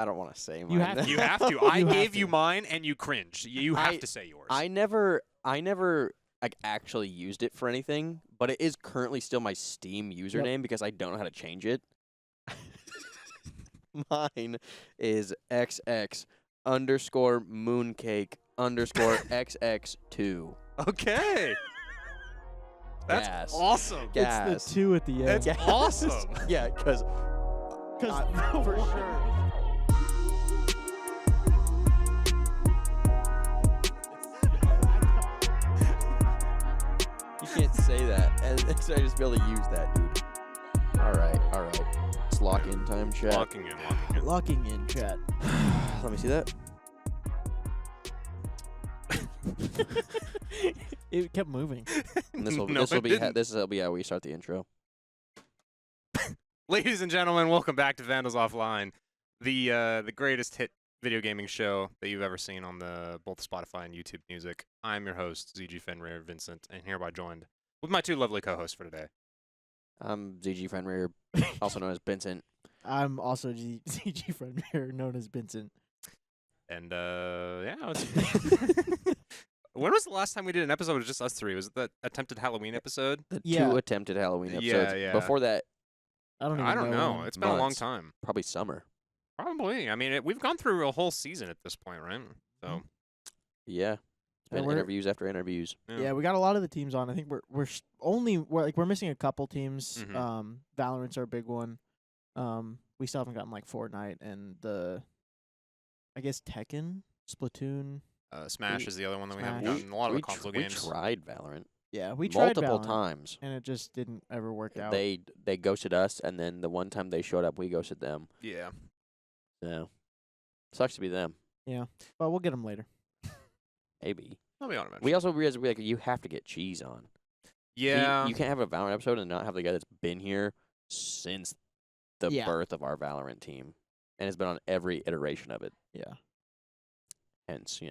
I don't want to say mine. You have to. You have to. I You have gave to. you mine, and you cringed. You have to say yours. I never like actually used it for anything, but it is currently still my Steam username because I don't know how to change it. Mine is XX_mooncake_XX2. Okay. That's Gas. awesome. Gas. It's the 2 at the end. That's awesome. Yeah, because for sure. You can't say that, and I just be able to use that, dude. All right. It's lock-in time, chat. Locking in. Locking in, chat. Let me see that. It kept moving. And this will No, it didn't. this will be how we start the intro. Ladies and gentlemen, welcome back to Vandals Offline, the greatest hit video gaming show that you've ever seen on both Spotify and YouTube Music. I'm your host, ZG FenRir Vincent, and hereby joined with my two lovely co-hosts for today. I'm ZG FenRir, also known as Vincent. I'm also ZG friend here, known as Vincent. And it's when was the last time we did an episode with just us three? Was it that attempted Halloween episode? The Yeah. 2 attempted Halloween episodes. Yeah. Before that, I don't know. when. It's been a long Months. time. probably summer. Probably. I mean, we've gone through a whole season at this point, right? So Yeah. It's been we're- interviews after interviews. Yeah, we got a lot of the teams on. I think we're missing a couple teams. Mhm. Valorant's our big one. We still haven't gotten like Fortnite and I guess Tekken, Splatoon. Smash is the other one that we haven't Smash. gotten. A lot of the console we games. tried Valorant Yeah, we tried multiple Valorant, times. and it just didn't ever work out. They ghosted us, and then the one time they showed up, we ghosted them. Yeah. So sucks to be them. But we'll get them later. Maybe. I'll be on eventually. We also realized you have to get Cheese on. Yeah. You can't have a Valorant episode and not have the guy that's been here since the Yeah. birth of our Valorant team, and has been on every iteration of it. Yeah. Hence,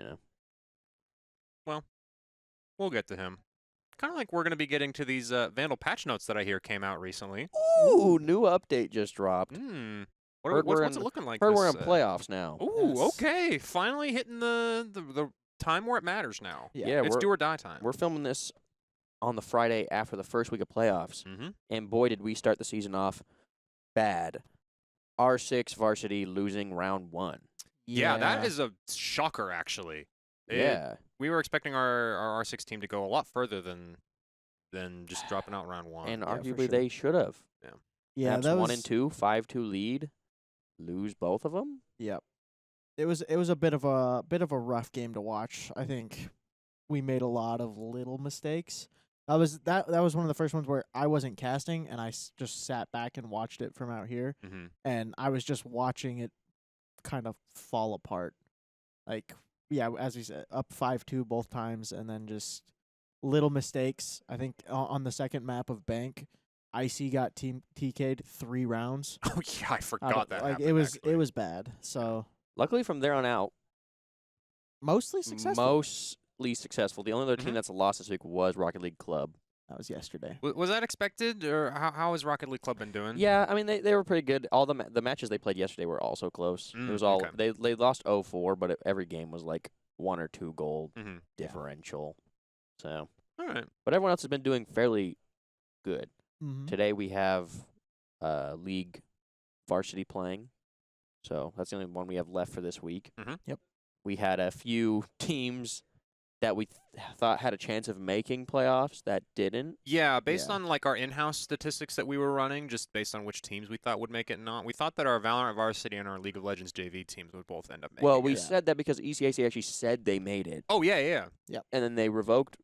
We'll get to him. Kind of like we're going to be getting to these Vandal patch notes that I hear came out recently. Ooh, new update just dropped. What's we're it looking like? Heard we're in this, playoffs now. Ooh, Yes. okay. Finally hitting the time where it matters now. Yeah. It's do or die time. We're filming this on the Friday after the first week of playoffs, Mm-hmm. and boy, did we start the season off bad. R6 varsity losing round 1. Yeah, that is a shocker, actually. Yeah. We were expecting our R6 team to go a lot further than just dropping out round 1. And Yeah, for arguably sure. they should have. Yeah, Maps that 1 was and 2, 5-2 lead, lose both of them. Yep. It was a bit of a rough game to watch. I think we made a lot of little mistakes. That was one of the first ones where I wasn't casting and I just sat back and watched it from out here, Mm-hmm. and I was just watching it kind of fall apart. Like, yeah, as we said, up 5-2 both times, and then just little mistakes. I think on the second map of Bank, IC got team TK'd 3 rounds. Oh yeah, I forgot that. Like happened, it was actually. bad. So Luckily, from there on out, mostly successful. mostly successful. The only other team Mhm. that's lost this week was Rocket League Club. That was yesterday. Was that expected, or how has Rocket League Club been doing? Yeah, I mean they were pretty good. All the matches they played yesterday were also close. It was all okay. they lost 0-4, but every game was like 1 or 2 goal Mm-hmm. differential. So, All right. but everyone else has been doing fairly good. Mm-hmm. Today we have league varsity playing, so that's the only one we have left for this week. Mhm. Yep. We had a few teams that we thought had a chance of making playoffs that didn't. Yeah, based Yeah. on like our in-house statistics that we were running, just based on which teams we thought would make it and not, we thought that our Valorant Varsity and our League of Legends JV teams would both end up making Well, we it. said that because ECAC actually said they made it, Oh, yeah. and then they revoked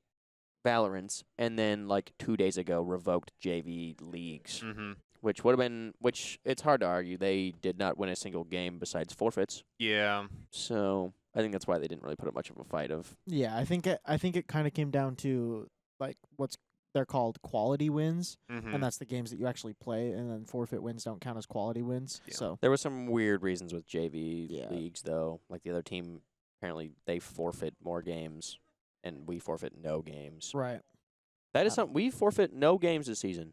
Valorant's, and then like 2 days ago revoked JV leagues, Mm-hmm. which would have been, which it's hard to argue. They did not win a single game besides forfeits, Yeah. so I think that's why they didn't really put up much of a fight of. Yeah, I think it kind of came down to like they're called quality wins, Mm-hmm. and that's the games that you actually play, and then forfeit wins don't count as quality wins. Yeah. So There were some weird reasons with JV Yeah. leagues, though. Like the other team, apparently they forfeit more games, and we forfeit no games. right, That is something we forfeit no games this season.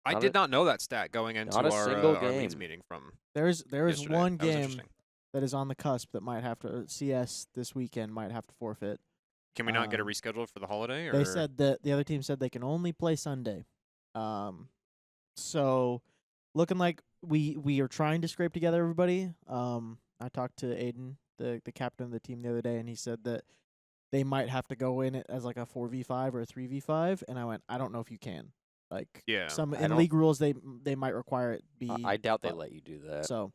I Not did a- not know that stat going into not a our single our leads game. meeting from there is yesterday. one That was game interesting. that is on the cusp that might have to CS this weekend might have to forfeit. Can we not get it rescheduled for the holiday? Or? They said that the other team said they can only play Sunday. So looking like we are trying to scrape together everybody. I talked to Aiden, the captain of the team, the other day, and he said that they might have to go in it as like a 4v5 or a 3v5, and I went, I don't know if you can. Like, Yeah, some I in don't- league rules they might require it be. I doubt they let you do that. So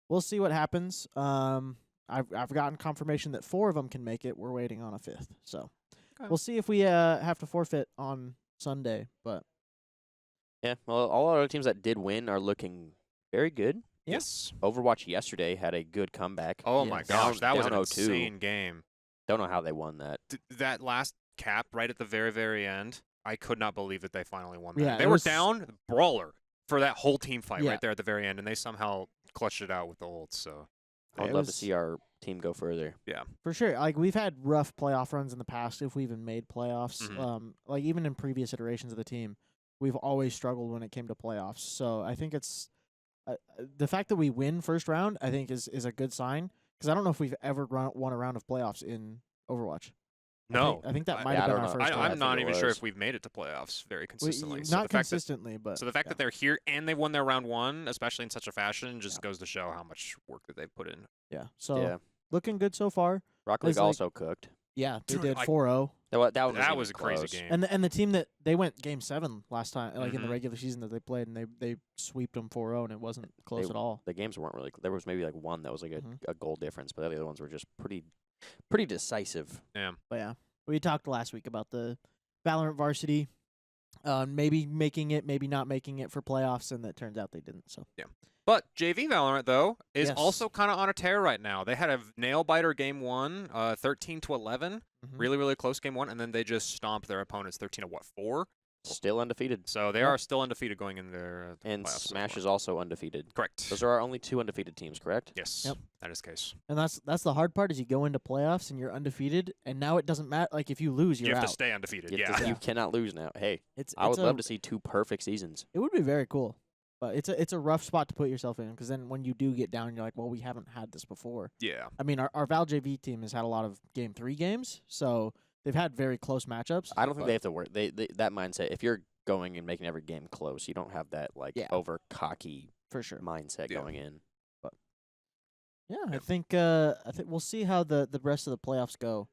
we'll see what happens. I've gotten confirmation that 4 of them can make it. We're waiting on a 5th. So Okay. we'll see if we have to forfeit on Sunday. But Yeah, well, all our other teams that did win are looking very good. Yeah. Yes. Overwatch yesterday had a good comeback. Oh my Yes. gosh, that was Down an 0-2. insane game. Don't know how they won that. That last cap right at the very, very end, I could not believe that they finally won that. Yeah, They it were was- down brawler for that whole team fight Yeah. right there at the very end, and they somehow clutched it out with the ults. So I'd It love to was- see our team go further. for sure, like we've had rough playoff runs in the past. If we even made playoffs, Mhm. like even in previous iterations of the team, we've always struggled when it came to playoffs. So I think it's the fact that we win first round. I think is a good sign because I don't know if we've ever won a round of playoffs in Overwatch. no, I think that I- might yeah, have I been don't our know. first. I round. I'm not think it even sure was. if we've made it to playoffs very We- consistently. not so the fact that consistently, but So the fact yeah. that they're here and they won their round 1, especially in such a fashion, just goes to show how much work that they've put in. Yeah. So Yeah. looking good so far. Rocket League It's like- also cooked. Yeah, they Dude, did I- 4-0. That one That even was a crazy close. game. And the team that they went game 7 last time, like in the Mhm. regular season that they played, and they sweeped them 4-0, and it wasn't close They- at all. The games weren't really. There was maybe like one that was like Mhm. a goal difference, but the other ones were just pretty decisive. Yeah. But yeah, we talked last week about the Valorant varsity, maybe making it, maybe not making it for playoffs, and it turns out they didn't. So But JV Valorant, though, is Yes. also kind of on a tear right now. They had a nail-biter game 1, 13-11. Mhm. Really, really close game 1, and then they just stomped their opponents 13-4? Still undefeated. So they Yep. are still undefeated going in their And playoffs so Smash far. is also undefeated. Correct. Those are our only 2 undefeated teams, correct? Yes, Yep. that is the case. and that's the hard part is you go into playoffs and you're undefeated, and now it doesn't matter. Like if you lose, you're You have out. to stay undefeated, You, have yeah. to- Yeah. you cannot lose now. Hey, It's I would a- love to see 2 perfect seasons. It would be very cool, but it's a rough spot to put yourself in because then when you do get down, you're like, well, we haven't had this before. Yeah. I mean, our Val JV team has had a lot of game 3 games, so they've had very close matchups. I don't think but- they have to work. They that mindset. If you're going and making every game close, you don't have that like Yeah. over cocky for sure. mindset Yeah. going in. Yeah, I Yeah. think we'll see how the rest of the playoffs go.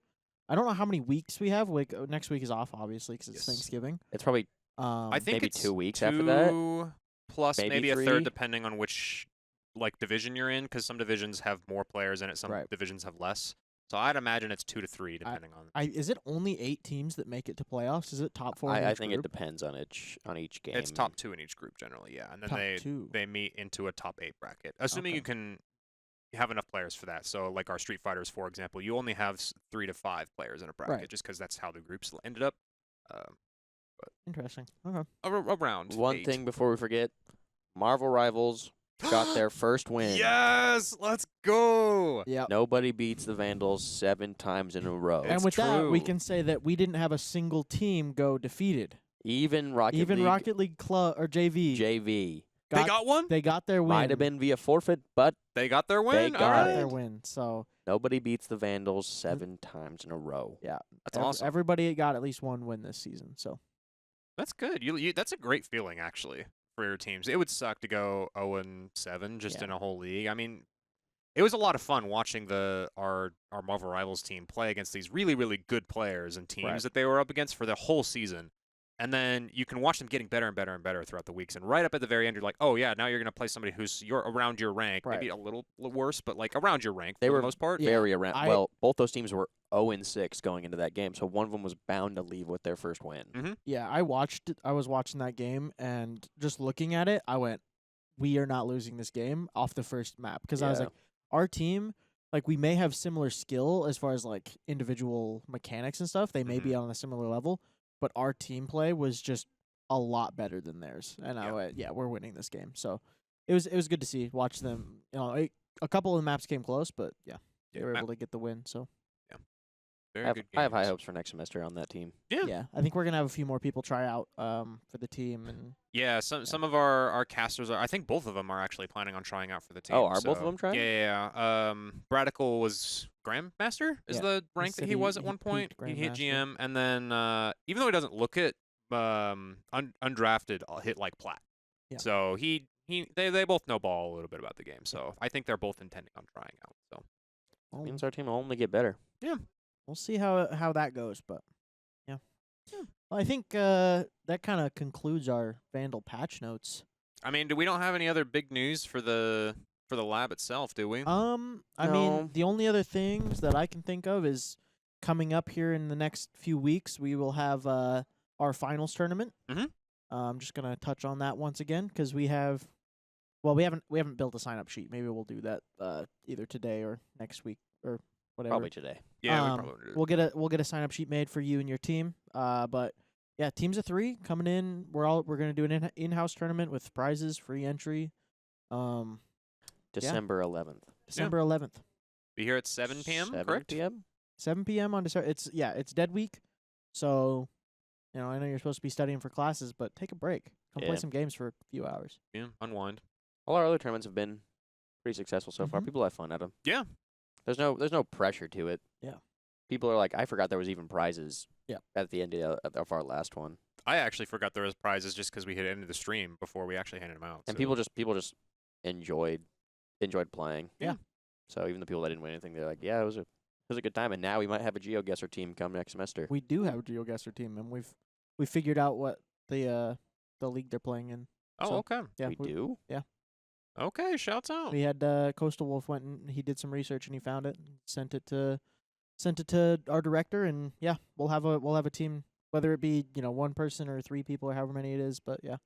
I don't know how many weeks we have. Like next week is off, obviously, because it's Yes. Thanksgiving. It's probably I think maybe it's 2 weeks after that. 2 plus Maybe maybe a 3. third, depending on which like division you're in, because some divisions have more players in it, some Right. divisions have less. So I'd imagine it's 2 to 3, depending on. Is it only 8 teams that make it to playoffs? Is it top 4? in I each think it group? depends on each game. It's top 2 in each group generally, yeah, and then Top they 2. they meet into a top 8 bracket, assuming Okay. you can have enough players for that. So like our Street Fighters, for example, you only have 3 to 5 players in a bracket, Right. just because that's how the groups ended up. Interesting. Okay. Around One 8. thing before we forget, Marvel Rivals got their first win. Yes, let's go. Yeah. Nobody beats the Vandals 7 times in a row. And It's with that, we true. can say that we didn't have a single team go defeated. Even Rocket Even League Rocket League Club or JV JV They got one. they got their win. might have been via forfeit, but They got their win. got All got right. their win. So nobody beats the Vandals 7 times in a row. yeah, That's awesome. Everybody got at least one win this season. So That's good. You that's a great feeling actually for your teams. It would suck to go 0-7 just Yeah. in a whole league. I mean, it was a lot of fun watching our Marvel Rivals team play against these really, really good players and teams Right. that they were up against for the whole season. And then you can watch them getting better and better and better throughout the weeks. And right up at the very end, you're like, oh yeah, now you're gonna play somebody who's around your rank, maybe a little worse, but like around your rank They for were the most part. Yeah. Very around. I- Well, both those teams were 0-6 going into that game, so one of them was bound to leave with their first win. Mm-hmm. yeah, I was watching that game and just looking at it, I went, we are not losing this game off the first map because I was Yeah. like, our team. Like we may have similar skill as far as like individual mechanics and stuff. They may be on a similar level, but our team play was just a lot better than theirs. And I Yeah. went, yeah, we're winning this game. So it was good to see, watch them. You know, a couple of the maps came close, but yeah, they were able to get the win. So Very I have, good I have high games. hopes for next semester on that team. Yeah, I think we're gonna have a few more people try out for the team, and Yeah, some of our casters are. I think both of them are actually planning on trying out for the team. Oh, are both of so- them trying? Yeah. Bradical was Grandmaster is Yeah. the rank that said he was at he one point. peaked He hit Grandmaster. GM, and then even though he doesn't look it, undrafted hit like plat. Yeah. So they both know ball a little bit about the game. So I think they're both intending on trying out. So well, Means our team will only get better. we'll see how that goes. But yeah, Yeah. well, I think that kind of concludes our Vandal patch notes. I mean, we don't have any other big news for the lab itself, do we? I No. mean, the only other things that I can think of is coming up here in the next few weeks. We will have our finals tournament. Mhm. I'm just gonna touch on that once again because we have. Well, we haven't built a sign up sheet. Maybe we'll do that either today or next week or whatever. Probably today. Yeah, we probably would do it. We'll get a sign up sheet made for you and your team. But yeah, teams of 3 coming in. We're gonna do an in-house tournament with prizes, free entry. December 11th. December 11th, Be here at 7 p.m. 7 correct? p.m. 7 p.m. on December. It's dead week, so I know you're supposed to be studying for classes, but take a break. Come play Yeah. some games for a few hours. Yeah, unwind. All our other tournaments have been pretty successful so far. Mhm. People have fun at them. Yeah. There's no pressure to it. Yeah. People are like, I forgot there was even prizes. Yeah. At the end of our last one, I actually forgot there was prizes just because we had ended the stream before we actually handed them out. and so- people just enjoyed playing. Yeah. So even the people that didn't win anything, they're like, yeah, it was a good time. And now we might have a GeoGuessr team come next semester. We do have a GeoGuessr team, and we figured out what the league they're playing in. Oh, so- okay. Yeah, we do. Okay, shouts out. We had Coastal Wolf went and he did some research and he found it, and sent it to our director, and yeah, we'll have a team, whether it be one person or 3 people or however many it is, but yeah,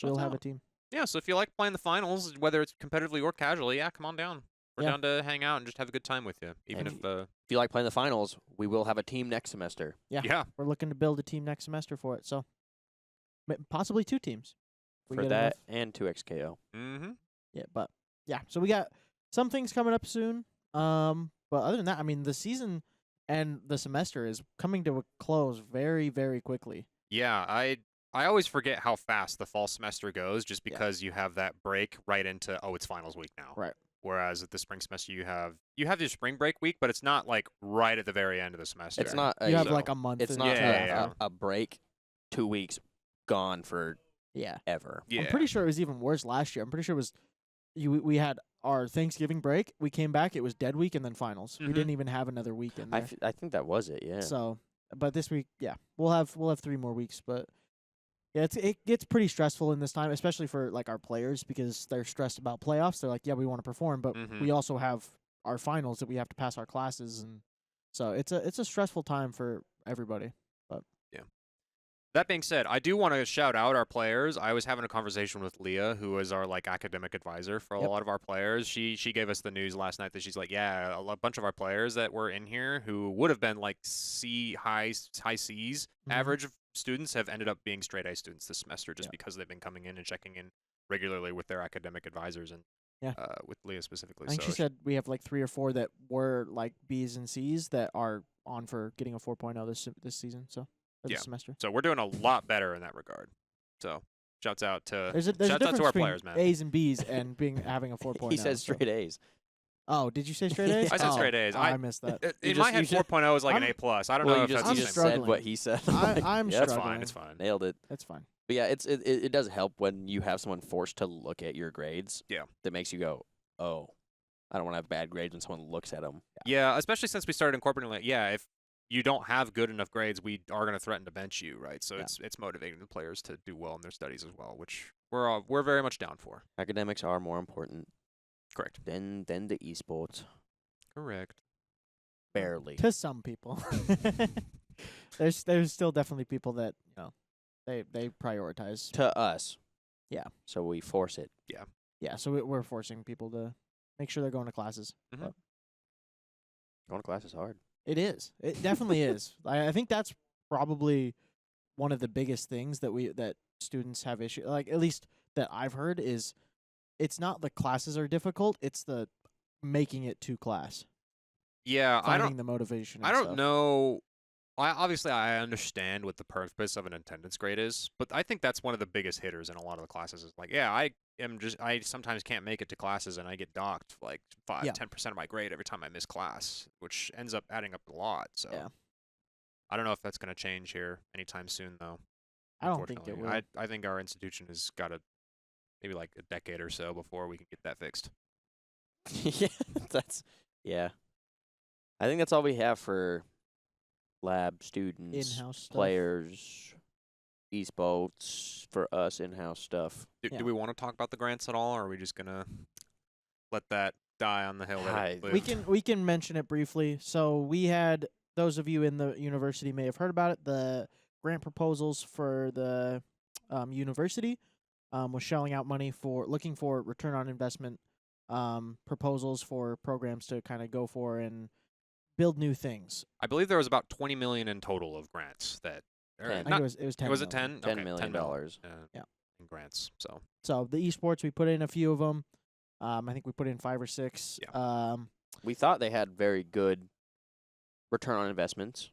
we'll have a team. Yeah, so if you like playing the finals, whether it's competitively or casually, yeah, come on down. We're Yeah. down to hang out and just have a good time with you. Even And if, If you like playing the finals, we will have a team next semester. Yeah. yeah. We're looking to build a team next semester for it, so possibly 2 teams. We For get that enough- and 2XKO. Mm-hmm. Yeah, but yeah, so we got some things coming up soon. But other than that, I mean, the season and the semester is coming to a close very, very quickly. Yeah, I always forget how fast the fall semester goes just Yeah. because you have that break right into, it's finals week now. Right. Whereas at the spring semester you have your spring break week, but it's not like right at the very end of the semester. It's not. You have so- like a month. It's and not Yeah, a, yeah, yeah. a break. 2 weeks gone for yeah. ever. Yeah. I'm pretty sure it was even worse last year. I'm pretty sure it was we had our Thanksgiving break. We came back. It was dead week and then finals. We Mhm. didn't even have another week in there. I think that was it. Yeah. So, but this week, yeah, we'll have 3 more weeks. But yeah, it gets pretty stressful in this time, especially for like our players because they're stressed about playoffs. They're like, yeah, we want to perform, but Mhm. we also have our finals that we have to pass our classes, and so it's a stressful time for everybody. That being said, I do want to shout out our players. I was having a conversation with Leah, who is our academic advisor for a Yep. lot of our players. She gave us the news last night that she's like, yeah, a bunch of our players that were in here who would have been like high C's Mhm. average of students have ended up being straight A students this semester just Yep. because they've been coming in and checking in regularly with their academic advisors and Yeah. with Leah specifically. I think so she said we have like 3 or 4 that were like B's and C's that are on for getting a 4.0 this season. So Yeah. this semester. So we're doing a lot better in that regard. So shouts out to There's a shouts out difference to our between players, man. A's and B's and having a 4.0. he said so- straight A's. Oh, did you say straight A's? I said Oh, straight A's. I missed that. In You my just- head, you just- 4.0 is like an I'm- A plus. I don't Well, know you if just, that's you the just same. said struggling. what he said. I'm yeah, It's struggling. fine. It's fine. nailed it. That's fine. But yeah, it does help when you have someone forced to look at your grades. Yeah. That makes you go, oh, I don't want to have bad grades when someone looks at them. Yeah, especially since we started incorporating like, if you don't have good enough grades, we are going to threaten to bench you, right? So Yeah. it's motivating the players to do well in their studies as well, which we're very much down for. Academics are more important Correct. than the esports. Correct. Barely. To some people. There's still definitely people that, they prioritize. To us. Yeah. So we force it. Yeah, so we're forcing people to make sure they're going to classes. Mhm. But Going to class is hard. it is. It definitely is. I think that's probably one of the biggest things that students have issue, like at least that I've heard, is it's not the classes are difficult, it's the making it to class. Yeah, finding the motivation. I and don't stuff. know. Obviously, I understand what the purpose of an attendance grade is, but I think that's one of the biggest hitters in a lot of the classes. Is like, yeah, I sometimes can't make it to classes, and I get docked like 10% of my grade every time I miss class, which ends up adding up a lot. So, Yeah. I don't know if that's going to change here anytime soon, though. I don't think it will. I think our institution has got maybe like a decade or so before we can get that fixed. Yeah, yeah. I think that's all we have for lab students, In-house stuff. players, esports for us in-house stuff. Do we want to talk about the grants at all, or are we just gonna let that die on the hill? That it We can mention it briefly. So we had, those of you in the university may have heard about it, the grant proposals for the university was shelling out money for looking for return on investment proposals for programs to kind of go for and build new things. I believe there was about 20 million in total of grants that. Ten. I think Not, it was 10. was it million. 10? $10 million. Yeah. In grants. So So the esports, we put in a few of them. I think we put in 5 or 6. Yeah. We thought they had very good return on investments.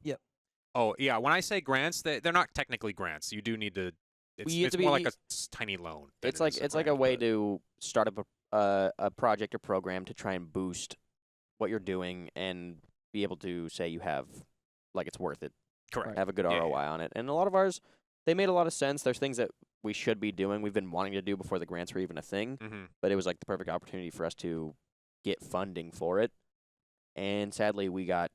Oh yeah, when I say grants, they're not technically grants. You do need to. It's more like a tiny loan. It's like a way to start up a project or program to try and boost what you're doing and be able to say you have, like, it's worth it. Correct. Have a good ROI on it. And a lot of ours, they made a lot of sense. There's things that we should be doing. We've been wanting to do before the grants were even a thing. Mm-hmm. But it was like the perfect opportunity for us to get funding for it. And sadly, we got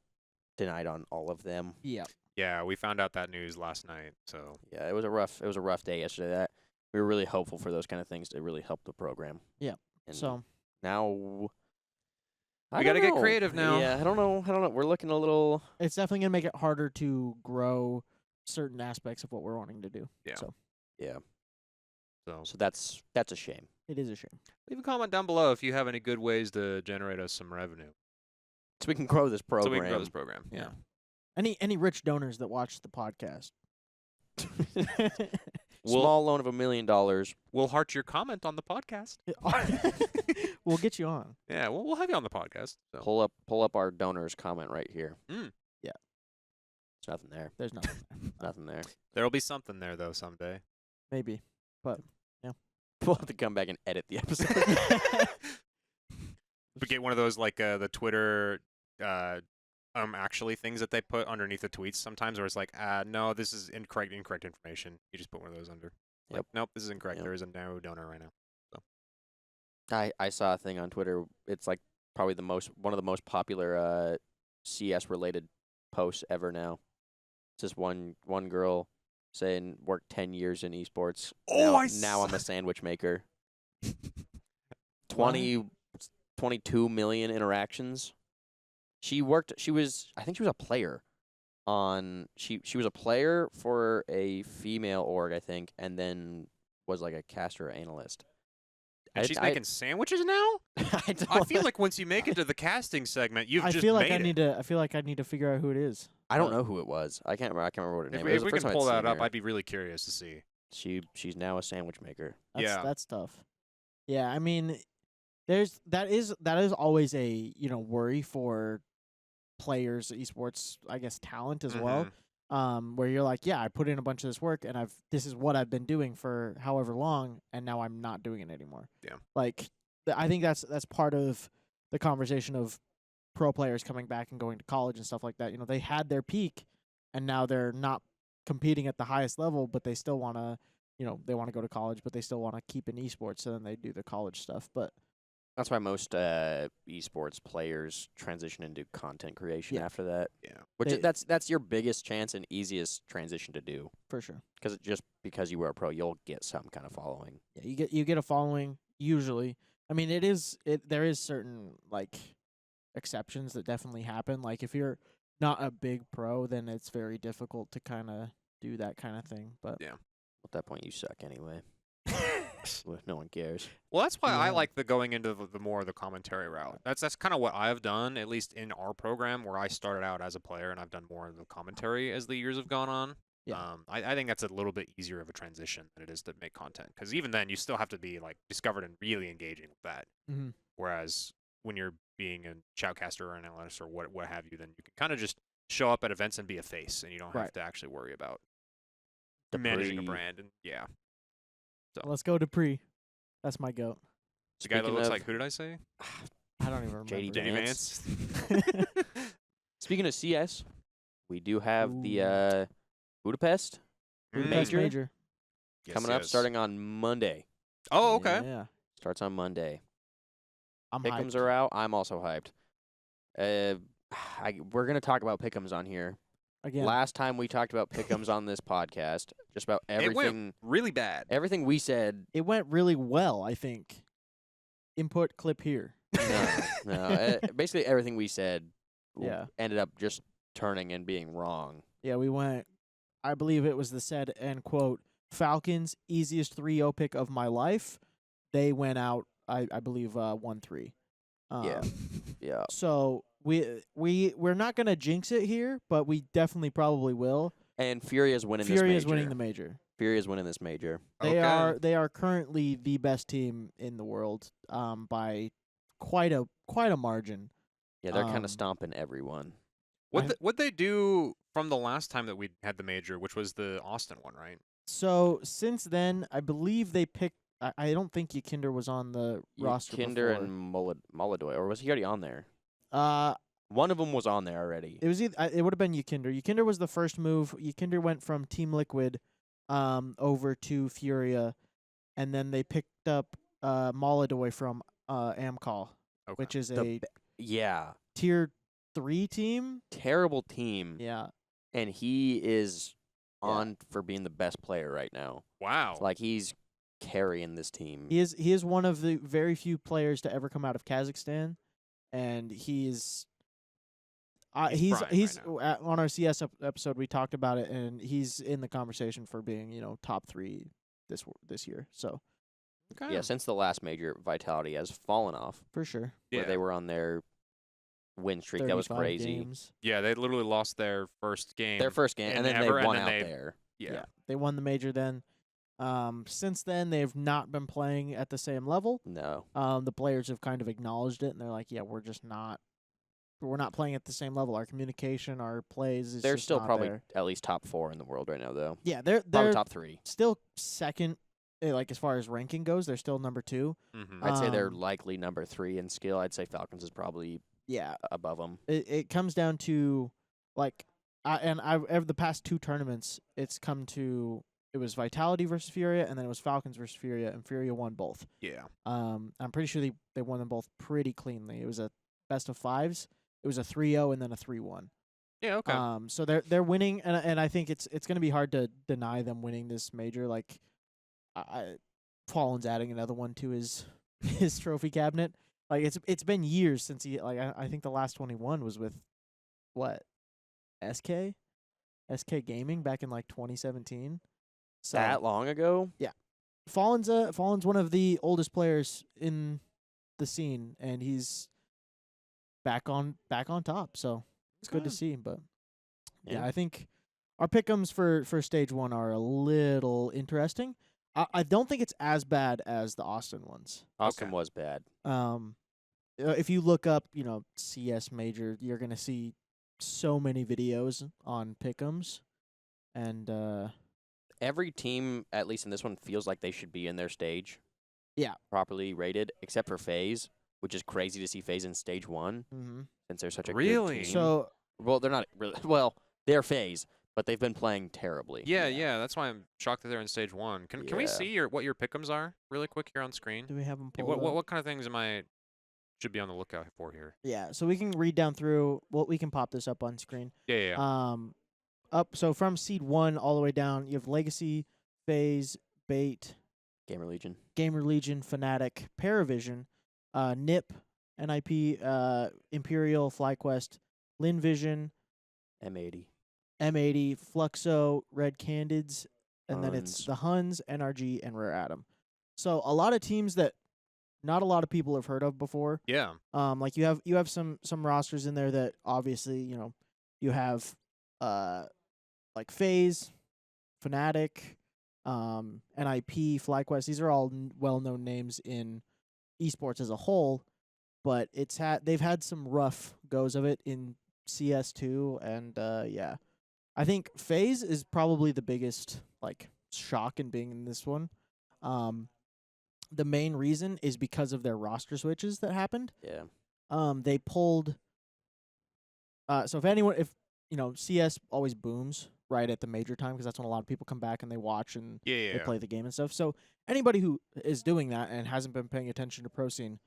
denied on all of them. Yeah. Yeah, we found out that news last night. So Yeah, it was a rough day yesterday. That we were really hopeful for those kind of things to really help the program. Yeah. And So now we got to get creative now. Yeah, I don't know. We're looking a little. it's definitely going to make it harder to grow certain aspects of what we're wanting to do. Yeah. So Yeah. So So that's a shame. it is a shame. leave a comment down below if you have any good ways to generate us some revenue. So we can grow this program. So we can grow this program. Yeah. Any rich donors that watch the podcast. Small loan of $1 million. We'll heart your comment on the podcast. We'll get you on. Yeah, we'll have you on the podcast. So. Pull up our donors comment right here. Mm. Yeah. There's nothing there. There's nothing there. Nothing there. There'll be something there though someday. Maybe. But We'll have to come back and edit the episode. We get one of those like the Twitter actually things that they put underneath the tweets sometimes where it's like, no, this is incorrect information. You just put one of those under. Like, Yep. nope, this is incorrect. Yep. There is a no donor right now. So I saw a thing on Twitter. It's like probably one of the most popular CS related posts ever now. It's just one girl saying worked 10 years in esports. Oh, now I'm a sandwich maker. 22 million interactions. I think she was a player on she was a player for a female org, I think, and then was like a caster analyst. And she's making sandwiches now? I feel like once you make it to the casting segment, you've just made it. I feel like I need to figure out who it is. I don't know who it was. I can't remember what her name was. If we can pull that up, I'd be really curious to see. She's now a sandwich maker. That's tough. Yeah, I mean, that is always a worry for players, esports, I guess, talent as well. Where you're like, yeah, I put in a bunch of this work, and this is what I've been doing for however long, and now I'm not doing it anymore. Yeah, like I think that's part of the conversation of pro players coming back and going to college and stuff like that. They had their peak, and now they're not competing at the highest level, but they still want to, they want to go to college, but they still want to keep in esports, so then they do the college stuff. But that's why most esports players transition into content creation after that. Yeah, which that's your biggest chance and easiest transition to do for sure. Because you were a pro, you'll get some kind of following. Yeah, you get a following usually. I mean, there is certain like exceptions that definitely happen. Like if you're not a big pro, then it's very difficult to kind of do that kind of thing. But yeah, at that point you suck anyway. No one cares. Well, that's why I like the going into the more of the commentary route. That's kind of what I've done, at least in our program, where I started out as a player and I've done more of the commentary as the years have gone on. Yeah. I think that's a little bit easier of a transition than it is to make content, because even then you still have to be like discovered and really engaging with that. Mm-hmm. Whereas when you're being a shoutcaster or an analyst or what have you, then you can kind of just show up at events and be a face, and you don't have Right. to actually worry about The managing a pre- brand. And yeah, So. Let's go to Pre. That's my goat. the guy that Speaking looks of like, who did I say? I don't even remember. JD JD Vance. Vance. Speaking of CS, we do have Ooh. the Budapest Budapest Major? Major. Yes, coming up, yes. starting on Monday. Oh, okay. Yeah. Starts on Monday. I'm Pickems hyped. are out. I'm also hyped. We're gonna talk about Pickems on here. Again. Last time we talked about Pickems on this podcast, just about It went everything. really bad. Everything we said. It went really well, I think. Input clip here. No. Basically, everything we said. Yeah. Ended up just turning and being wrong. Yeah, we went. I believe it was the said end quote. Falcons easiest 3-0 pick of my life. They went out. I believe 1-3. Yeah. Yeah. So we're not gonna jinx it here, but we definitely probably will. And Furia's winning this Fury major. is winning the major. Furia's winning this major. Okay. They are currently the best team in the world by quite a margin. Yeah, they're kind Um, of stomping everyone. What'd they do from the last time that we had the major, which was the Austin one, right? So since then, I believe they picked. I don't think Yakinder was on the roster Kinder before. and Moladoy, or was he already on there? Uh, One of them was on there already. it was it would have been Yakinder. Yakinder was the first move. Yakinder went from Team Liquid, over to Furia, and then they picked up Moladoy from Amcall, Okay. which is The a Yeah, tier 3 team. terrible team, Yeah, and he is Yeah. on for being the best player right now. Wow. Like he's carrying this team. he is one of the very few players to ever come out of Kazakhstan, and he's He's he's prime right on our CS episode we talked about it, and he's in the conversation for being top 3 this year. So okay. Yeah, since the last major, Vitality has fallen off. for sure, Where they were on their win streak. That was 35 crazy. games. Yeah, they literally lost their first game. Their first game, and then they ever, and won then out they- there. Yeah. They won the major then. Since then, they've not been playing at the same level. No. The players have kind of acknowledged it, and they're like, "Yeah, we're not playing at the same level. Our communication, our plays, is They're just still not probably there." at least top 4 in the world right now, though. Yeah, Probably they're top 3. still second. Like as far as ranking goes, they're still number 2. Mm-hmm. I'd say they're Um, likely number 3 in skill. I'd say Falcons is probably Yeah, above them. it comes down to like, over the past 2 tournaments, it was Vitality versus Furia, and then it was Falcons versus Furia, and Furia won both. Yeah. I'm pretty sure they won them both pretty cleanly. It was a best of 5s. It was a 3-0 and then a 3-1. Yeah. Okay. So they're winning, and I think it's going to be hard to deny them winning this major. Like, Fallen's adding another one to his trophy cabinet. Like it's been years since he I think the last one he won was with what SK Gaming back in like 2017. So That long ago? Fallen's one of the oldest players in the scene, and he's back on top. So it's good to Okay. see. But yeah, Yeah. I think our pick'ems for stage 1 are a little interesting. I don't think it's as bad as the Austin ones. Austin Okay. was bad. If you look up, CS Major, you're gonna see so many videos on pick'ems, and Every team, at least in this one, feels like they should be in their stage. Yeah. Properly rated, except for FaZe, which is crazy to see FaZe in stage 1 mm-hmm. since they're such a Really? good team. So Well, they're not really. Well, they're FaZe, but they've been playing terribly. Yeah. That's why I'm shocked that they're in stage 1. Can we Yeah. see what your pick'ems are really quick here on screen? do we have them Yeah, pulled up? what kind of things should be on the lookout for here? Yeah, so we can read down through. Well, we can pop this up on screen. Yeah. Up. So from seed 1 all the way down, you have Legacy, FaZe, Bait, Gamer Legion. Gamer Legion, Fnatic, Paravision, NIP, NIP, Imperial, FlyQuest, LinVision, M80. M80, Fluxo, Red Candids, and then it's Huns. the Huns, NRG, and Rare Atom. So a lot of teams that not a lot of people have heard of before. Yeah. Like you have some rosters in there that obviously you have like FaZe, Fnatic, NIP, FlyQuest. These are all well known names in esports as a whole. but they've had some rough goes of it in CS2, and yeah, I think FaZe is probably the biggest like shock in being in this one. The main reason is because of their roster switches that happened. Yeah. They pulled. So if CS always booms right at the major time because that's when a lot of people come back and they watch and Yeah. they play the game and stuff. So anybody who is doing that and hasn't been paying attention to pro scene,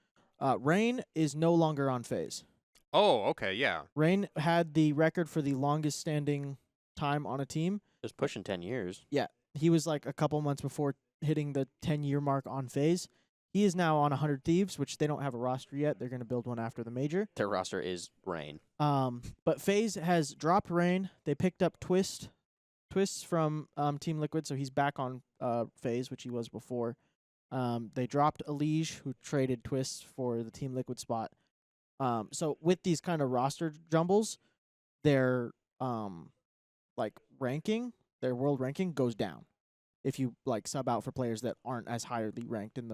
Rain is no longer on FaZe. Oh, okay, yeah. Rain had the record for the longest standing time on a team. Just pushing 10 years. Yeah, he was like a couple months before hitting the 10-year mark on FaZe. He is now on 100 Thieves, which they don't have a roster yet. They're going to build one after the major. Their roster is Rain. But FaZe has dropped Rain. They picked up Twists from Team Liquid, so he's back on FaZe, which he was before. They dropped Elige, who traded Twists for the Team Liquid spot. So with these kind of roster jumbles, their ranking, their world ranking goes down. If you like sub out for players that aren't as highly ranked in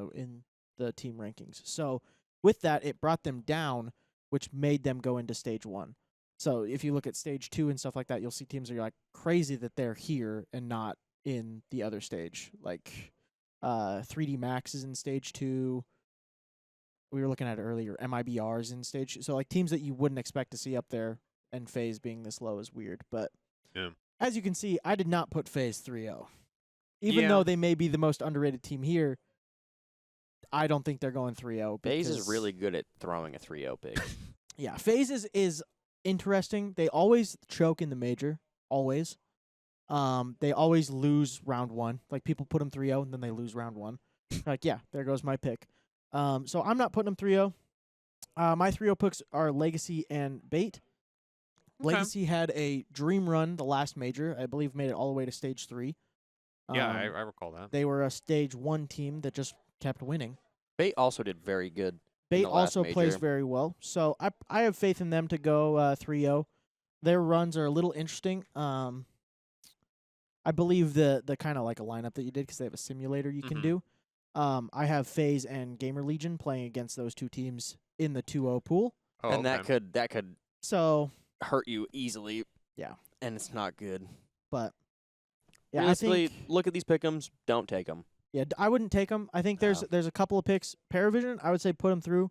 the team rankings. So with that, it brought them down, which made them go into stage 1. So if you look at stage 2 and stuff like that, you'll see teams that are like crazy that they're here and not in the other stage. Like 3D Max is in stage 2. We were looking at it earlier. MIBR is in stage. So like teams that you wouldn't expect to see up there, and FaZe being this low is weird. But as you can see, I did not put FaZe 3-0. Even though they may be the most underrated team here, I don't think they're going 3-0. FaZe is really good at throwing a 3-0 pick. Yeah, FaZe is interesting. They always choke in the major. Always. They always lose round 1. Like, people put them 3-0, and then they lose round 1. Like, yeah, there goes my pick. So I'm not putting them 3-0. My 3-0 picks are Legacy and Bait. Okay. Legacy had a dream run the last major. I believe made it all the way to stage 3. Yeah, I recall that. They were a stage 1 team that just kept winning. Bait also did very good. Bait the last also major. plays very well. So I have faith in them to go 3-0. Their runs are a little interesting. I believe the kind of like a lineup that you did because they have a simulator you can do. I have FaZe and Gamer Legion playing against those two teams in the 2-0 pool. Oh, And that could So hurt you easily. Yeah. And it's not good. But yeah, Realistically, I think look at these pick'ems. Don't take them. yeah, I wouldn't take them. I think there's a couple of picks. Paravision, I would say put them through.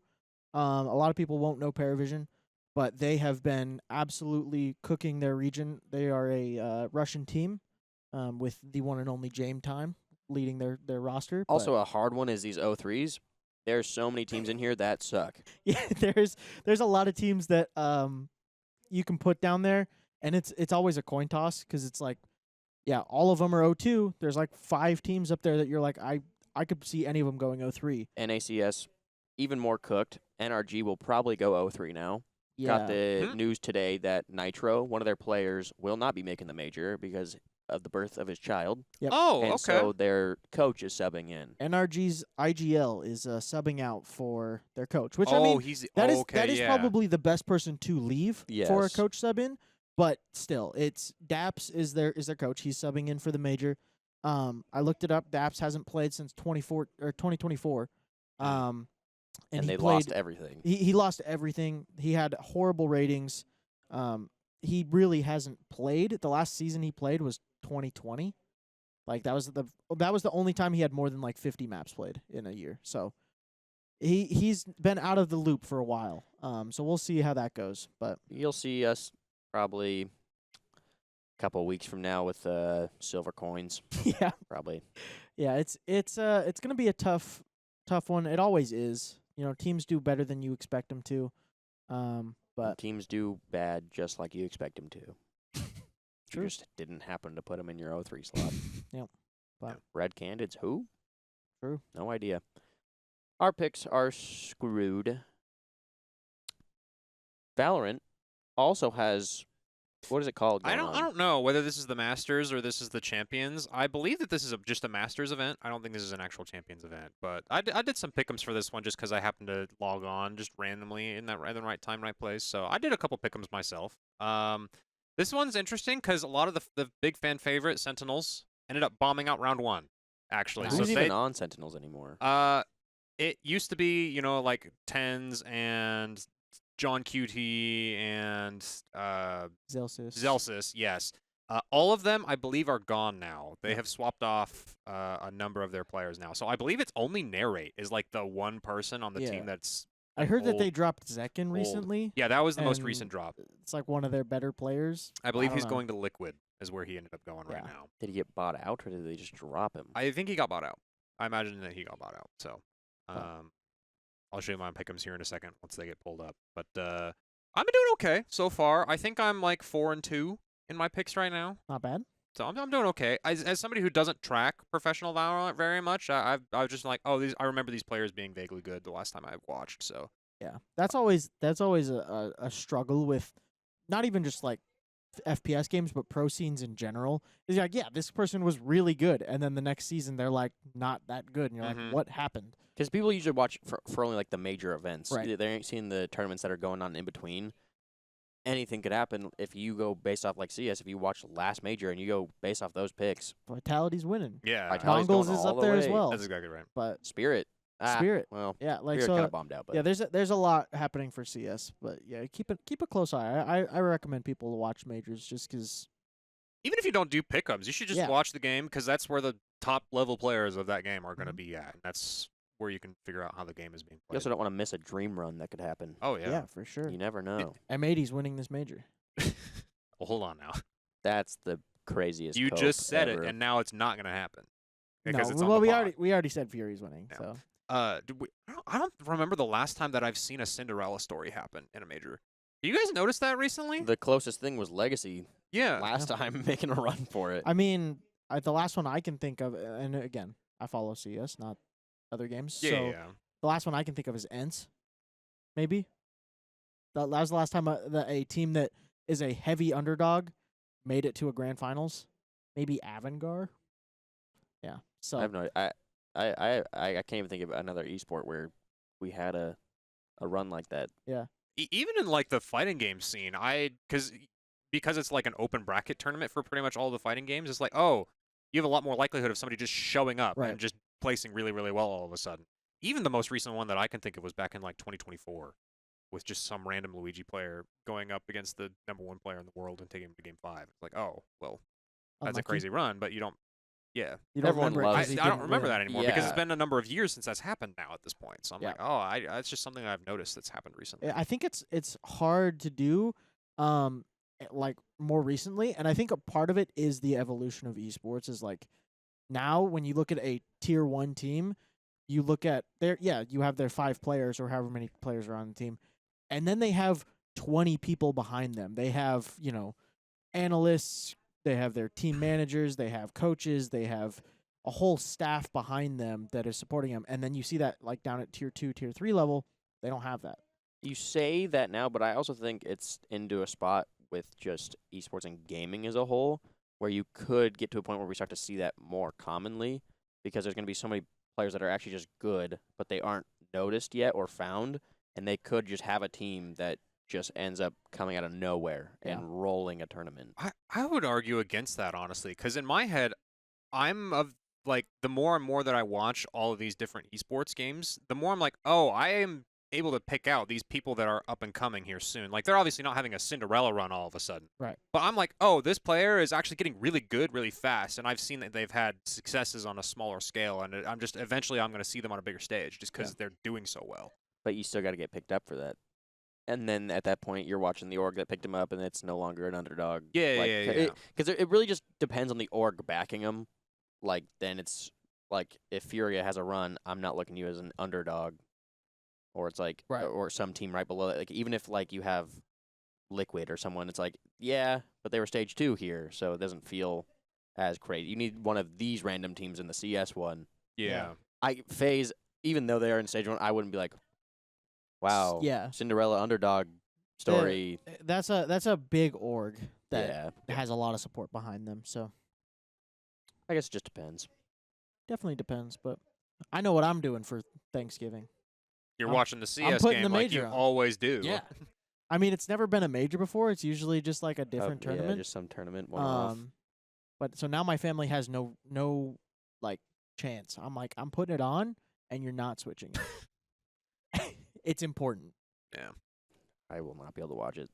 A lot of people won't know Paravision, but they have been absolutely cooking their region. They are a Russian team with the one and only James Time leading their roster. Also, a hard one is these 0-3s. There's so many teams in here that suck. Yeah, there's a lot of teams that you can put down there, and it's always a coin toss because it's like, yeah, all of them are 0-2. There's like 5 teams up there that you're like, I could see any of them going 0-3. NACS, even more cooked. NRG will probably go 0-3 now. Yeah. Got the news today that Nitro, one of their players, will not be making the major because of the birth of his child. Yep. Oh, and okay. so their coach is subbing in. NRG's IGL is subbing out for their coach, which I Oh, mean, he's that okay. is probably the best person to leave for a Yes. coach sub in. But still, it's Daps is their coach. He's subbing in for the major. I looked it up. Daps hasn't played since 2024. And And he they played, lost everything. He lost everything. He had horrible ratings. He really hasn't played. The last season he played was 2020. Like that was the only time he had more than like 50 maps played in a year. So he's been out of the loop for a while. So we'll see how that goes. But You'll see us probably a couple of weeks from now with silver coins. yeah, Probably. yeah, it's gonna be a tough one. It always is. You know, teams do better than you expect them to. But Teams do bad just like you expect them to. True. You just didn't happen to put them in your 0-3 slot. Yep. But Red Candids, who? True. No idea. Our picks are screwed. Valorant also has, what is it called? I going on? don't know whether this is the Masters or this is the Champions. I believe that this is just a Masters event. I don't think this is an actual Champions event. But I did some pick'ems for this one just because I happened to log on just randomly in the right time, right place. So I did a couple pick'ems myself. This one's interesting because a lot of the big fan favorite Sentinels ended up bombing out round 1. Actually, Nice. so Who's they even on Sentinels anymore? it used to be, you know, like Tens and John QT and Zelsis, yes. All of them, I believe, are gone now. They have swapped off a number of their players now. So I believe it's only Narrate is like the one person on the team that's. I heard that they old- dropped Zekin recently. Yeah, that was the most and recent drop. It's like one of their better players. I believe don't he's know. going to Liquid, is where he ended up going right Yeah. now. Did he get bought out, or did they just drop him? I think he got bought out. I imagine that he got bought out. So, I'll show you my Pickems here in a second once they get pulled up. But I've been doing okay so far. I think I'm like 4-2 in my picks right now. Not bad. So I'm doing okay. As somebody who doesn't track professional Valorant very much, I was just like, oh, I remember these players being vaguely good the last time I watched. So Yeah, that's always a struggle with, not even just like FPS games, but pro scenes in general. Is like, yeah, this person was really good, and then the next season they're like not that good, and you're Mhm. like, what happened? Because people usually watch for only like the major events. Right. They ain't seeing the tournaments that are going on in between. Anything could happen if you go based off like CS. If you watch last major and you go based off those picks, Vitality's winning. yeah, Vitality's going Mongols is all up the there as way. well. that's exactly right. But Spirit. Spirit, Well, yeah, like Spirit so. kind of bombed out, but Yeah, there's a lot happening for CS, but yeah, keep a close eye. I recommend people to watch majors just because. Even if you don't do Pickems, you should just Yeah. watch the game because that's where the top level players of that game are going to Mhm. be at. And that's where you can figure out how the game is being you played. also don't want to miss a dream run that could happen. Oh Yeah, yeah. for sure. You never know. M80's winning this major. Well, hold on now. That's the craziest. You cope just said ever. it, and now it's not going to happen No, because it's on well, the we pod. already said Fury's winning. Yeah. So I don't remember the last time that I've seen a Cinderella story happen in a major. You guys notice that recently? The closest thing was Legacy Yeah. last time making a run for it. I mean, the last one I can think of, and again, I follow CS, not other games. Yeah, so yeah. the last one I can think of is ENTS, maybe. That was the last time a team that is a heavy underdog made it to a grand finals. Maybe Avangar. Yeah. So I have no. I can't even think of another esport where we had a run like that. Even in like the fighting game scene, because it's like an open bracket tournament for pretty much all the fighting games. It's like, oh, you have a lot more likelihood of somebody just showing up Right. and just placing really, really well all of a sudden. Even the most recent one that I can think of was back in like 2024, with just some random Luigi player going up against the #1 player in the world and taking him to game 5. It's like, oh, well, that's a unlucky. crazy run, but you don't. Yeah, You don't Everyone remember it loves 'cause I he don't didn't remember win. that anymore because it's Yeah. been a number of years since that's happened now at this point. So I'm Yeah. like, oh, that's just something I've noticed that's happened recently. I think it's hard to do, like more recently, and I think a part of it is the evolution of esports. Is like now when you look at a tier 1 team, you look at you have their 5 players or however many players are on the team, and then they have 20 people behind them. They have analysts, they have their team managers, they have coaches, they have a whole staff behind them that is supporting them. And then you see that like down at tier 2, tier 3 level, they don't have that. You say that now, but I also think it's into a spot with just esports and gaming as a whole, where you could get to a point where we start to see that more commonly, because there's going to be so many players that are actually just good, but they aren't noticed yet or found, and they could just have a team that just ends up coming out of nowhere and rolling a tournament. I would argue against that, honestly, because in my head, I'm of like the more and more that I watch all of these different esports games, the more I'm like, oh, I am able to pick out these people that are up and coming here soon. Like, they're obviously not having a Cinderella run all of a sudden. Right. But I'm like, oh, this player is actually getting really good really fast, and I've seen that they've had successes on a smaller scale, and I'm just eventually I'm going to see them on a bigger stage just because they're doing so well. But you still got to get picked up for that. And then at that point, you're watching the org that picked him up, and it's no longer an underdog. Yeah. Because it really just depends on the org backing him. Like, then it's like, if Furia has a run, I'm not looking at you as an underdog. Or it's like, Right. or some team right below that. Like, even if like you have Liquid or someone, it's like, yeah, but they were stage 2 here, so it doesn't feel as crazy. You need one of these random teams in the CS one. Yeah. FaZe, even though they are in stage 1, I wouldn't be like, wow, Yeah. Cinderella underdog story. That's a big org that Yeah, has a lot of support behind them. So I guess it just depends. definitely depends. But I know what I'm doing for Thanksgiving. You're I'm- watching the CS putting game the like you major on. always do. Yeah. I mean, it's never been a major before. It's usually just like a different Yeah, tournament. just some tournament one-off. But so now my family has no like chance. I'm like, I'm putting it on, and you're not switching it. It's important. I will not be able to watch it.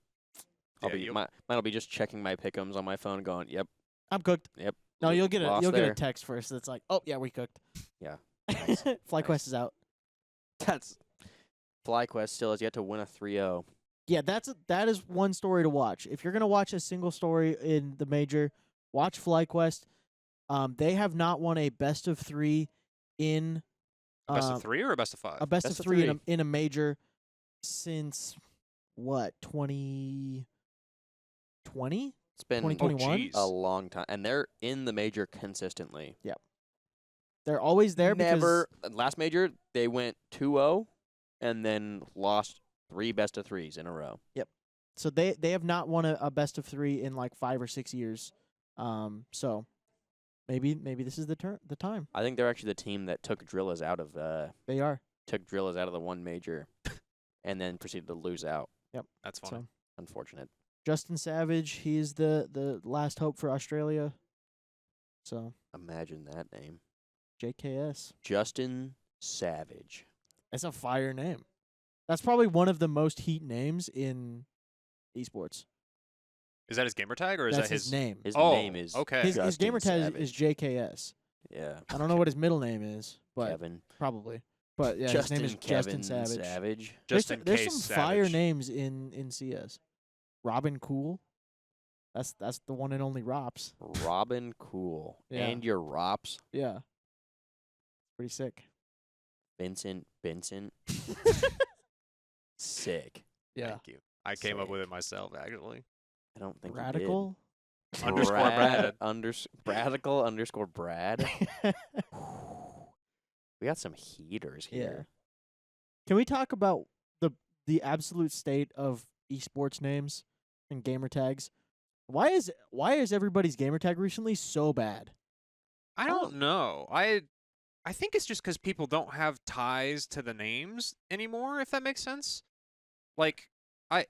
Yeah, Mine'll be just checking my Pickems on my phone, going, "Yep, I'm cooked. yep." No, you'll get lost a there. text first that's like, "Oh yeah, we cooked." Yeah. Nice. FlyQuest Nice. is out. That's FlyQuest still has yet to win a 3-0. Yeah, that is one story to watch. If you're gonna watch a single story in the major, watch FlyQuest. They have not won a best of 3 in Best of 3 or a best of 5? a best Best of of 3 3. in a major since what 2020? It's been 2021? jeez. a long time, and they're in the major consistently. They're always there Never last major they went 2-0, and then lost 3 best of 3s in a row. so they have not won a best of 3 in like 5 or 6 years. So maybe this is the time. I think they're actually the team that took Drillas out of They are. the one major, and then proceeded to lose out. That's funny. So Unfortunate. Justin Savage, he's the last hope for Australia. So Imagine that name, JKS. Justin Savage. That's a fire name. That's probably one of the most heat names in esports. Is that his gamer tag or is That's that his name. His Oh, name is okay. His Justin gamer tag Savage. is JKS. Yeah. I don't know what his middle name is, but Kevin. probably. But yeah, Justin his name is Kevin Justin Savage. Justin there's K. some fire Savage. names in CS. Robin Cool. That's the one and only Rops. Robin Cool. Yeah. And your Rops. Yeah. Pretty sick. Vincent. Sick. Thank you. I came up Sick. with it myself, actually. I don't think Radical. you did. Underscore Brad. Radical underscore Brad. We got some heaters Yeah. here. Can we talk about the absolute state of esports names and gamer tags? Why is everybody's gamer tag recently so bad? I don't know. I think it's just because people don't have ties to the names anymore, if that makes sense. Like,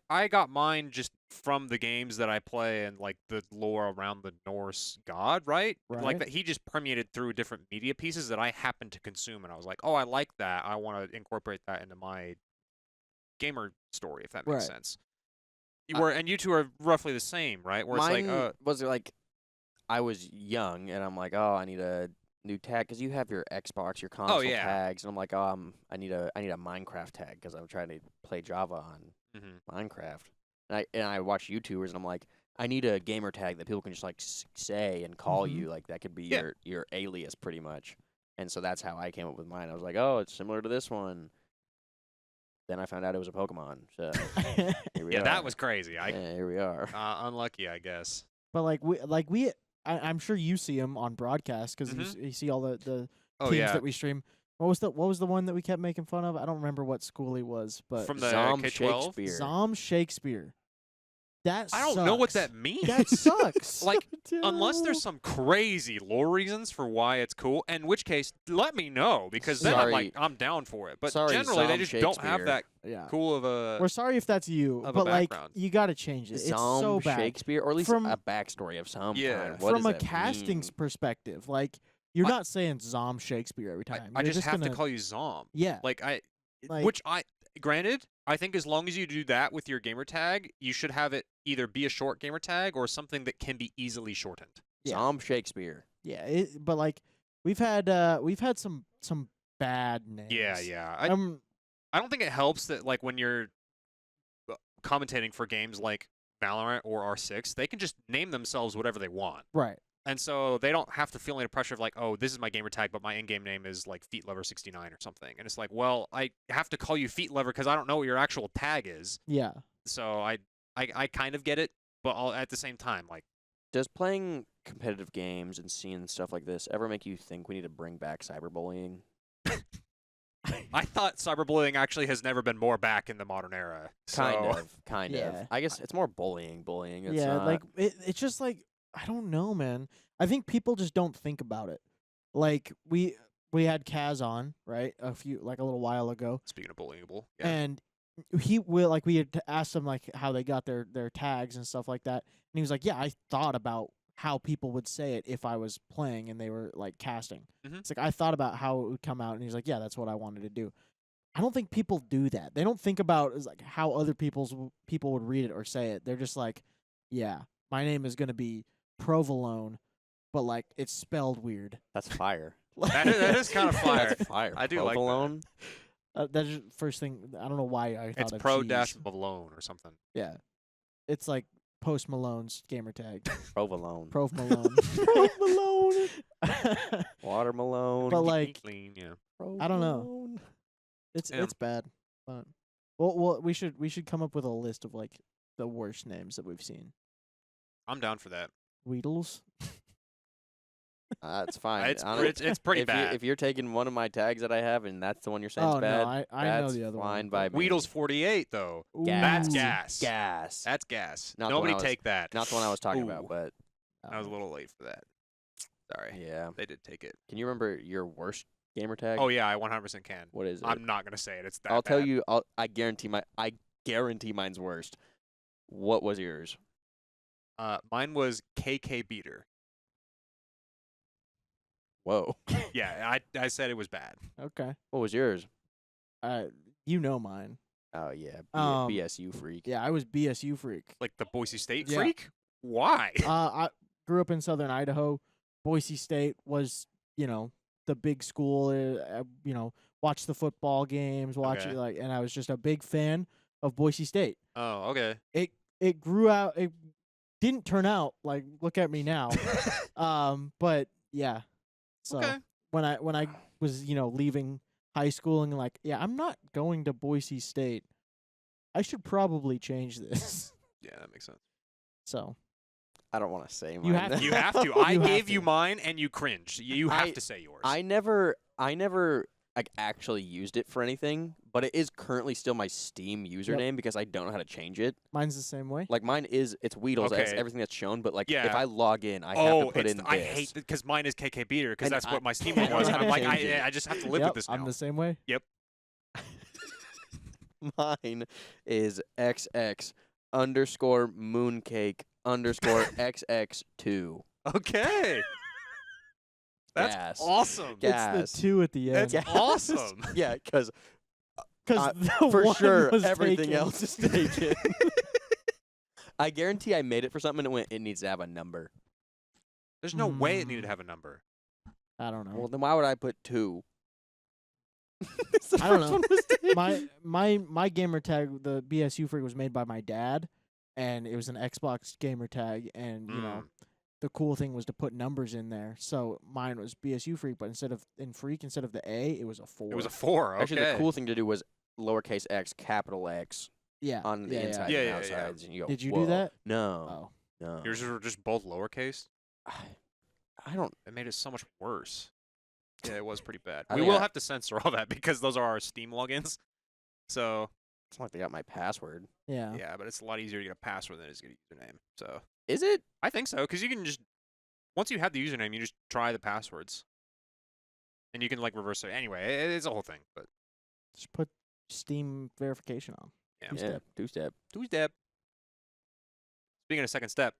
I got mine just from the games that I play and, like, the lore around the Norse god, right? Like, Right. that he just permeated through different media pieces that I happened to consume, and I was like, oh, I like that. I want to incorporate that into my gamer story, if that makes Right. sense. And you two are roughly the same, right? Where Mine it's like, was like, I was young and I'm like, oh, I need a new tag because you have your Xbox, your console yeah. tags, and I'm like, oh, I need a Minecraft tag because I'm trying to play Java on Minecraft, and I watch YouTubers and I'm like, I need a gamer tag that people can just like say and call Mhm. you, like that could be Yeah. your alias pretty much, and so that's how I came up with mine. I was like, oh, it's similar to this one. Then I found out it was a Pokemon. So here we yeah, are. that was crazy. Yeah, here we are. Unlucky, I guess. But I'm sure you see him on broadcast because you see all the Oh teams yeah, that we stream. What was the one that we kept making fun of? I don't remember what school he was, but from the Zom K-12. Shakespeare. Zom Shakespeare. That I don't know what sucks. that means. That sucks. Like, unless there's some crazy lore reasons for why it's cool, in which case, let me know because then Sorry. I'm down for it. But Sorry, generally, they Zom just don't have Shakespeare. that yeah. cool of a. We're sorry if that's you, of a but like background. you got to change it. It's Zom so bad. Shakespeare, or at least From- a backstory of some Yeah. kind. What From does a that casting's mean? perspective, like you're I- not saying Zom Shakespeare every time. I You're just have to gonna- call you Zom. Yeah. Like Like- which granted, I think as long as you do that with your gamer tag, you should have it either be a short gamer tag or something that can be easily shortened. Yeah. Zom Shakespeare. Yeah, but like we've had some bad names. Yeah. I don't think it helps that like when you're commentating for games like Valorant or R6, they can just name themselves whatever they want. right. And so they don't have to feel any pressure of like, oh, this is my gamer tag, but my in-game name is like Feet Lover 69 or something. And it's like, well, I have to call you Feet Lover because I don't know what your actual tag is. Yeah. So I kind of get it, but at the same time, like, Does playing competitive games and seeing stuff like this ever make you think we need to bring back cyberbullying? I thought cyberbullying actually has never been more back in the modern era. Kind Yeah. of. I guess it's more bullying. It's yeah, not, like it's just like I don't know, man. I think people just don't think about it. Like we had Kaz on, right? A little while ago. Speaking of bullyingable, yeah. And we had asked him like how they got their tags and stuff like that. And he was like, "Yeah, I thought about how people would say it if I was playing and they were like casting. Mhm. It's like I thought about how it would come out, and he's like, yeah, that's what I wanted to do. I don't think people do that. They don't think about is like how other people would read it or say it. They're just like, yeah, my name is gonna be Provolone, but like it's spelled weird. That's fire. That is kind of fire. That's fire. I do like that. Provolone. That's just first thing. I don't know why I thought It's of pro cheese. dash Malone or something. Yeah, it's like Post Malone's gamer tag. Provolone. Prov Malone. Provolone. Watermelon. But like, Clean, yeah. I don't know. Provolone. it's Yeah. it's bad. But well, we should come up with a list of like the worst names that we've seen. I'm down for that. Weedles. That's fine. It's pretty if bad. if you're taking one of my tags that I have and that's the one you're saying Oh is bad, no, I know that's the other fine one. by me. Weedles 48 though. Gas. That's gas. Gas. That's gas. Not the one Nobody I was- take that. Not the one I was talking Ooh. about, but I was a little late for that. Sorry. yeah. They did take it. Can you remember your worst gamer tag? Oh yeah, I 100% can. What is it? I'm not gonna say it. It's that. I'll tell bad. you. I guarantee mine's worst. What was yours? Mine was KK Beater. Whoa. Yeah, I said it was bad. Okay. What was yours? You know mine. Oh yeah, Um, BSU freak. Yeah, I was BSU freak. Like the Boise State Yeah. freak. Why? I grew up in southern Idaho. Boise State was, the big school. Watch the football games, Okay. and I was just a big fan of Boise State. Oh, okay. It grew out. It didn't turn out like look at me now. But yeah. So Okay. when I was leaving high school and like I'm not going to Boise State. I should probably change this. Yeah, that makes sense. So I don't want to say mine. You have then. to. You have to. I You have gave to. you mine and you cringed. You have I- to say yours. I never like actually used it for anything, but it is currently still my Steam username because I don't know how to change it. mine's the same way. Like mine is it's Weedles as Okay. everything that's shown, but like Yeah. if I log in, I have to put in I this. hate because mine is KK Beater because And that's I- what my Steam I one don't was. know And how I'm to like, change it. I just have to live Yep, with this now. I'm the same way. Mine is XX underscore mooncake underscore XX2. Okay. That's Gas. awesome. Gas. It's the 2 at the end. That's awesome. Yeah, because Because for sure was everything taken. else is taken. I guarantee I made it for something and it went, it needs to have a number. There's no way it needed to have a number. I don't know. Well, then why would I put 2? I don't know. My gamer tag, the BSU freak, was made by my dad, and it was an Xbox gamer tag, and the cool thing was to put numbers in there. So mine was BSU freak, but instead of the A, it was a 4. It was a 4. Okay. Actually, the cool thing to do was lowercase x, capital X yeah on the yeah, inside Yeah, and yeah, outside. yeah. And you go, Did you "Whoa." do that? No. Oh, No. Yours were just both lowercase. I don't. It made it so much worse. Yeah, it was pretty bad. I We think will I- have to censor all that because those are our Steam logins. So It's not like they got my password. yeah. yeah, but it's a lot easier to get a password than it is to get a username. So Is it? I think so because you can just once you have the username, you just try the passwords, and you can like reverse it. Anyway, it's a whole thing. But Just put Steam verification on. yeah, Yeah. Two-step. two-step. Speaking of second step,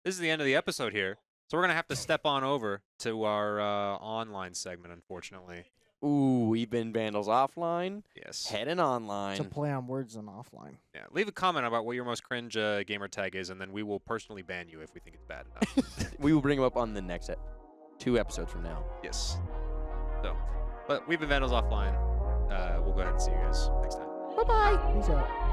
this is the end of the episode here. So we're going to have to step on over to our online segment, unfortunately. Ooh, we've been Vandals Offline, Yes. heading It's a online. play on words and offline. Yeah. Leave a comment about what your most cringe gamer tag is, and then we will personally ban you if we think it's bad enough. We will bring them up on the next 2 episodes from now. Yes. So, but we've been Vandals Offline. We'll go ahead and see you guys next time. Bye-bye. Peace out.